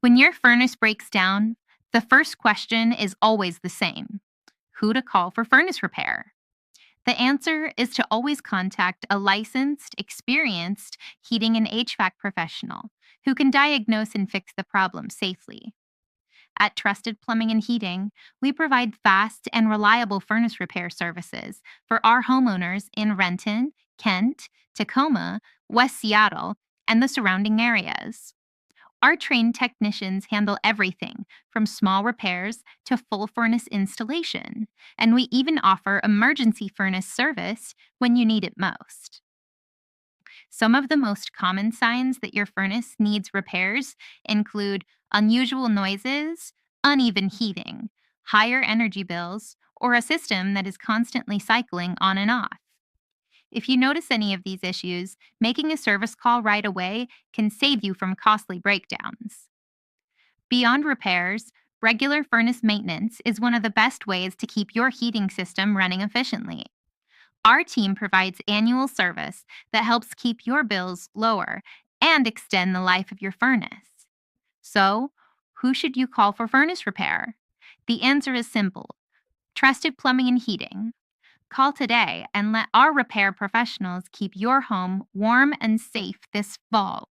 When your furnace breaks down, the first question is always the same: who to call for furnace repair? The answer is to always contact a licensed, experienced heating and HVAC professional who can diagnose and fix the problem safely. At Trusted Plumbing and Heating, we provide fast and reliable furnace repair services for our homeowners in Renton, Kent, Tacoma, West Seattle, and the surrounding areas. Our trained technicians handle everything from small repairs to full furnace installation, and we even offer emergency furnace service when you need it most. Some of the most common signs that your furnace needs repairs include unusual noises, uneven heating, higher energy bills, or a system that is constantly cycling on and off. If you notice any of these issues, making a service call right away can save you from costly breakdowns. Beyond repairs, regular furnace maintenance is one of the best ways to keep your heating system running efficiently. Our team provides annual service that helps keep your bills lower and extend the life of your furnace. So, who should you call for furnace repair? The answer is simple: Trusted Plumbing and Heating. Call today and let our repair professionals keep your home warm and safe this fall.